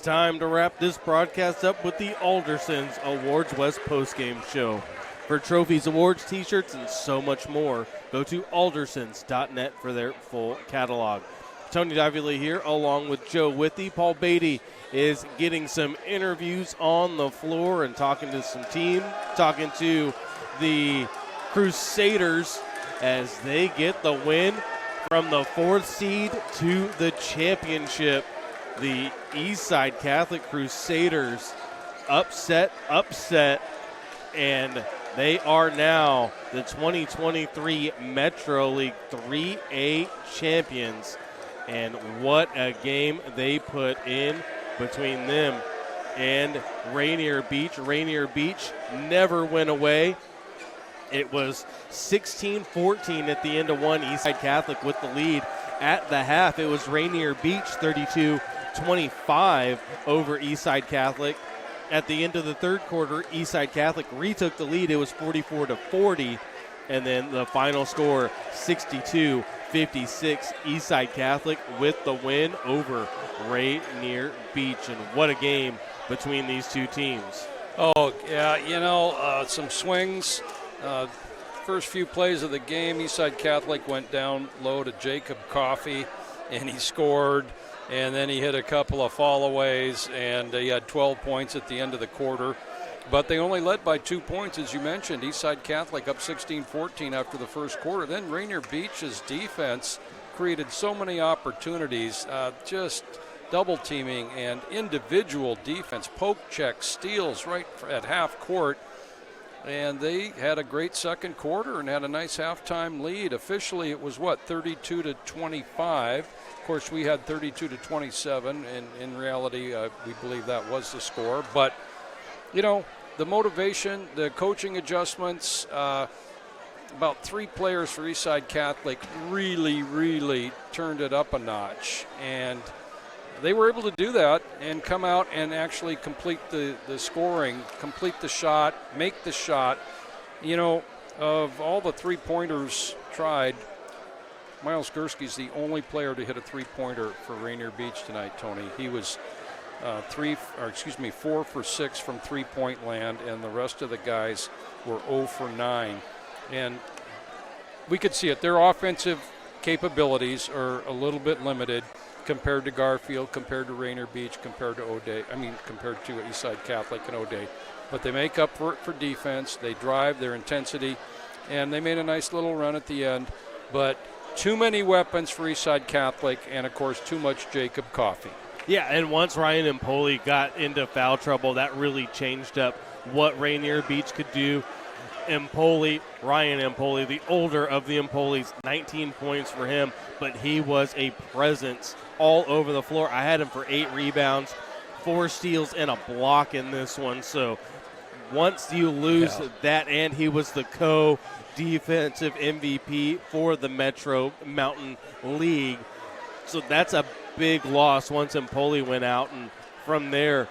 It's time to wrap this broadcast up with the Alderson's Awards West postgame show. For trophies, awards, t-shirts, and so much more, go to aldersons.net for their full catalog. Tony Davila here along with Joe Withy. Paul Beatty is getting some interviews on the floor and talking to some team, talking to the Crusaders as they get the win from the 4th seed to the championship. The Eastside Catholic Crusaders upset, and they are now the 2023 Metro League 3A champions. And what a game they put in between them and Rainier Beach. Rainier Beach never went away. It was 16-14 at the end of one. Eastside Catholic with the lead. At the half, it was Rainier Beach 32-25 over Eastside Catholic. At the end of the third quarter, Eastside Catholic retook the lead. It was 44-40. And then the final score, 62-56. Eastside Catholic with the win over Rainier Beach. And what a game between these two teams. Oh, yeah, some swings. First few plays of the game, Eastside Catholic went down low to Jacob Coffey, and he scored. And then he hit a couple of fallaways, and he had 12 points at the end of the quarter. But they only led by 2 points, as you mentioned. Eastside Catholic up 16-14 after the first quarter. Then Rainier Beach's defense created so many opportunities, just double teaming and individual defense, poke checks, steals right at half court. And they had a great second quarter and had a nice halftime lead. Officially, it was 32-25. Of course, we had 32-27, and in reality, we believe that was the score. But, the motivation, the coaching adjustments, about 3 players for Eastside Catholic really turned it up a notch. And they were able to do that and come out and actually complete the scoring, complete the shot, make the shot. Of all the three-pointers tried, Miles Gursky's the only player to hit a three-pointer for Rainier Beach tonight, Tony. He was 4 for 6 from three-point land, and the rest of the guys were 0 for 9. And we could see it. Their offensive capabilities are a little bit limited compared to Garfield, compared to Rainier Beach, compared to Eastside Catholic and O'Day. But they make up for it for defense. They drive their intensity, and they made a nice little run at the end. But too many weapons for Eastside Catholic, and, of course, too much Jacob Coffey. Yeah, and once Ryan Empoli got into foul trouble, that really changed up what Rainier Beach could do. Ryan Empoli, the older of the Empolis, 19 points for him, but he was a presence all over the floor. I had him for 8 rebounds, 4 steals, and a block in this one. So once you lose that, and he was the co-defensive MVP for the Metro Mountain League. So that's a big loss once Empoli went out, and from there,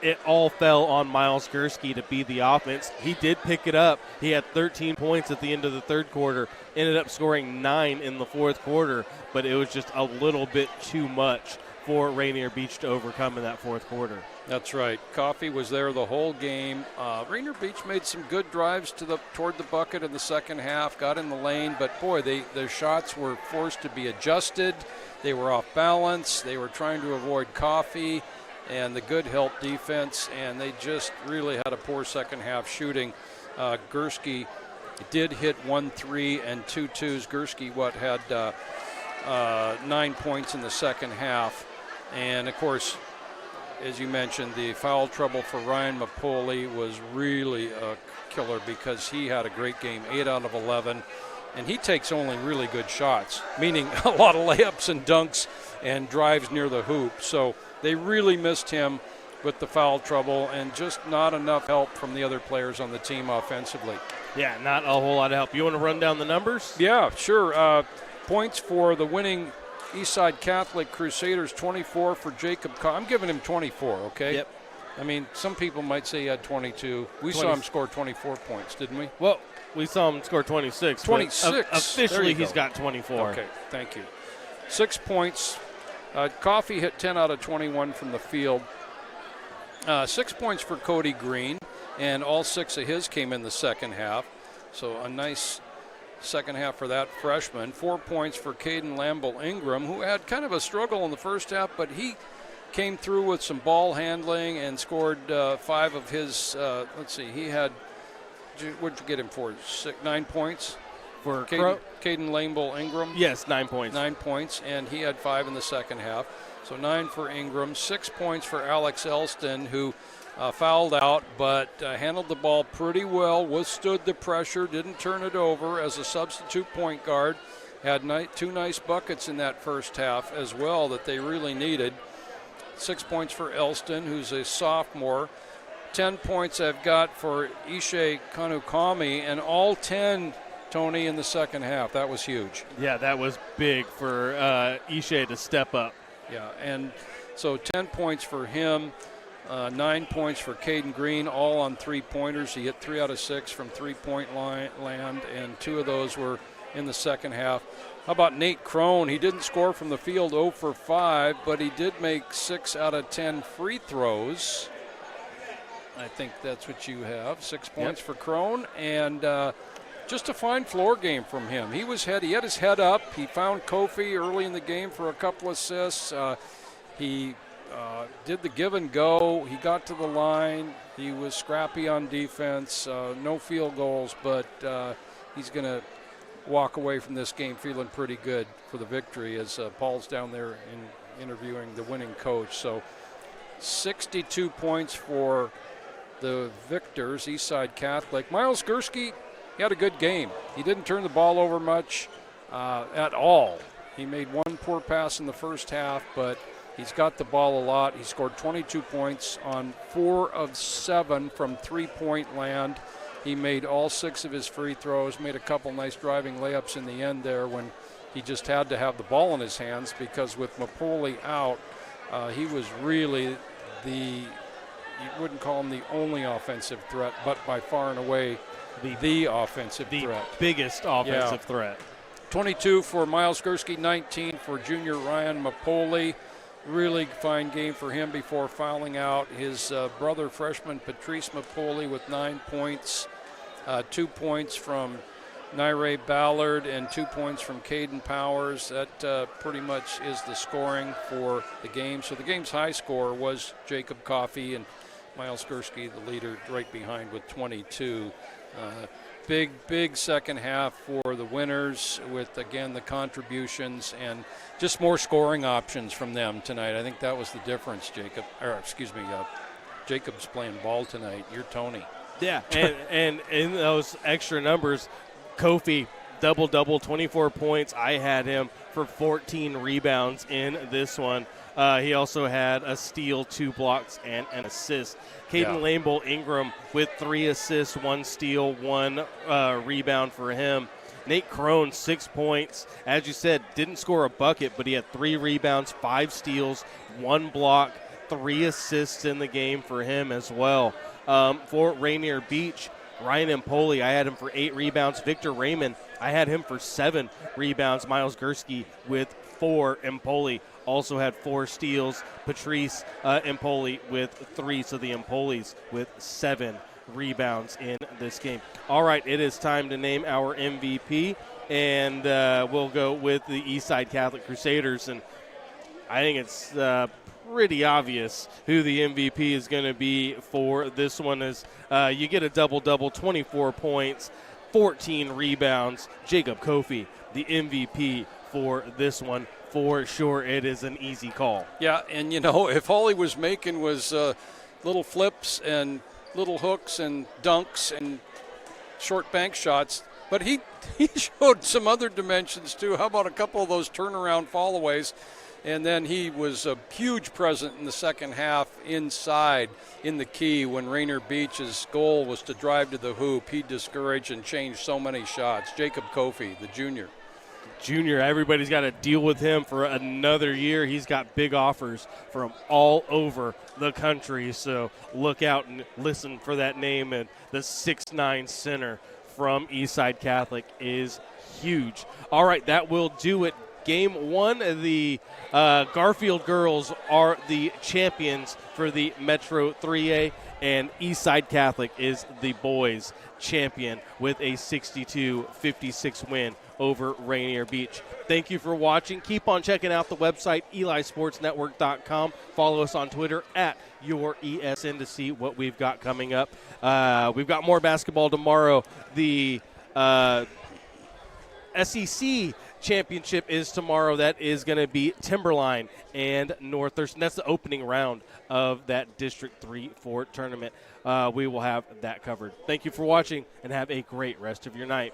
it all fell on Miles Gursky to be the offense. He did pick it up. He had 13 points at the end of the third quarter, ended up scoring 9 in the fourth quarter, but it was just a little bit too much for Rainier Beach to overcome in that fourth quarter. That's right. Coffey was there the whole game. Rainier Beach made some good drives toward the bucket in the second half, got in the lane, but boy, their shots were forced to be adjusted. They were off balance. They were trying to avoid Coffey and the good help defense, and they just really had a poor second half shooting. Gursky did hit 1 3 and 2 2s. Gursky had 9 points in the second half. And, of course, as you mentioned, the foul trouble for Ryan Empoli was really a killer because he had a great game, 8 out of 11. And he takes only really good shots, meaning a lot of layups and dunks and drives near the hoop. So they really missed him with the foul trouble and just not enough help from the other players on the team offensively. Yeah, not a whole lot of help. You want to run down the numbers? Yeah, sure. Points for the winning Eastside Catholic Crusaders, 24 for Jacob. I'm giving him 24, okay? Yep. I mean, some people might say he had 22. We saw him score 24 points, didn't we? Well, we saw him score 26. 26. Officially, he's got 24. Okay, thank you. 6 points Coffee hit 10 out of 21 from the field. 6 points for Cody Green, and all 6 of his came in the second half. So a nice second half for that freshman. 4 points for Caden Lamble-Ingram, who had kind of a struggle in the first half, but he came through with some ball handling and scored 5 of his, he had, what'd you get him for, 9 points? For Caden Lamble-Ingram? Yes, 9 points. 9 points, and he had 5 in the second half. So 9 for Ingram, 6 points for Alex Elston, who fouled out but handled the ball pretty well, withstood the pressure, didn't turn it over as a substitute point guard. Had 2 nice buckets in that first half as well that they really needed. 6 points for Elston, who's a sophomore. 10 points I've got for Ishe Kanukami, and all 10, Tony, in the second half. That was huge. Yeah, that was big for Ishe to step up. Yeah, and so 10 points for him, 9 points for Caden Green, all on three-pointers. He hit 3 out of 6 from three-point land, and 2 of those were in the second half. How about Nate Crone? He didn't score from the field, 0 for 5, but he did make 6 out of 10 free throws. I think that's what you have. 6 points for Crone, and just a fine floor game from him. He had his head up. He found Kofi early in the game for a couple assists. He did the give and go. He got to the line. He was scrappy on defense. No field goals, but he's going to walk away from this game feeling pretty good for the victory as Paul's down there interviewing the winning coach. So 62 points for the victors, Eastside Catholic. Miles Gursky, he had a good game. He didn't turn the ball over much at all. He made 1 poor pass in the first half, but he's got the ball a lot. He scored 22 points on 4 of 7 from three-point land. He made all 6 of his free throws, made a couple nice driving layups in the end there when he just had to have the ball in his hands, because with Mapoli out, he was really you wouldn't call him the only offensive threat, but by far and away the offensive threat. The biggest offensive threat. 22 for Miles Gursky, 19 for junior Ryan Mapoli. Really fine game for him before fouling out. His brother freshman Patrice Mapoli with 9 points, 2 points from Naire Ballard and 2 points from Caden Powers. That pretty much is the scoring for the game. So the game's high score was Jacob Coffey, and Miles Gursky, the leader, right behind with 22. Big second half for the winners with, again, the contributions and just more scoring options from them tonight. I think that was the difference, Jacob. Jacob's playing ball tonight. You're Tony. Yeah, and in those extra numbers, Kofi, double-double, 24 points. I had him for 14 rebounds in this one. He also had a steal, 2 blocks, and an assist. Caden Lamble-Ingram with 3 assists, 1 steal, 1 rebound for him. Nate Crone, 6 points. As you said, didn't score a bucket, but he had 3 rebounds, 5 steals, 1 block, 3 assists in the game for him as well. For Rainier Beach, Ryan Empoli, I had him for 8 rebounds. Victor Raymond, I had him for 7 rebounds. Miles Gursky with 4. Empoli also had 4 steals. Patrice Empoli with 3. So the Empolis with 7 rebounds in this game. All right, it is time to name our MVP, and we'll go with the Eastside Catholic Crusaders. And I think it's pretty obvious who the MVP is going to be for this one. Is you get a double-double, 24 points, 14 rebounds. Jacob Kofi, the MVP for this one. For sure, it is an easy call. Yeah, and if all he was making was little flips and little hooks and dunks and short bank shots, but he showed some other dimensions too. How about a couple of those turnaround fallaways? And then he was a huge presence in the second half inside in the key when Rainier Beach's goal was to drive to the hoop. He discouraged and changed so many shots. Jacob Kofi, the junior. Everybody's got to deal with him for another year. He's got big offers from all over the country, so look out and listen for that name. And the 6'9" center from Eastside Catholic is huge. All right, that will do it Game 1, the Garfield girls are the champions for the Metro 3A, and Eastside Catholic is the boys champion with a 62-56 win over Rainier Beach. Thank you for watching. Keep on checking out the website, elisportsnetwork.com. Follow us on Twitter at YourESN to see what we've got coming up. We've got more basketball tomorrow. The SEC championship is tomorrow. That is going to be Timberline and North Thurston. That's the opening round of that District 3-4 tournament. We will have that covered. Thank you for watching, and have a great rest of your night.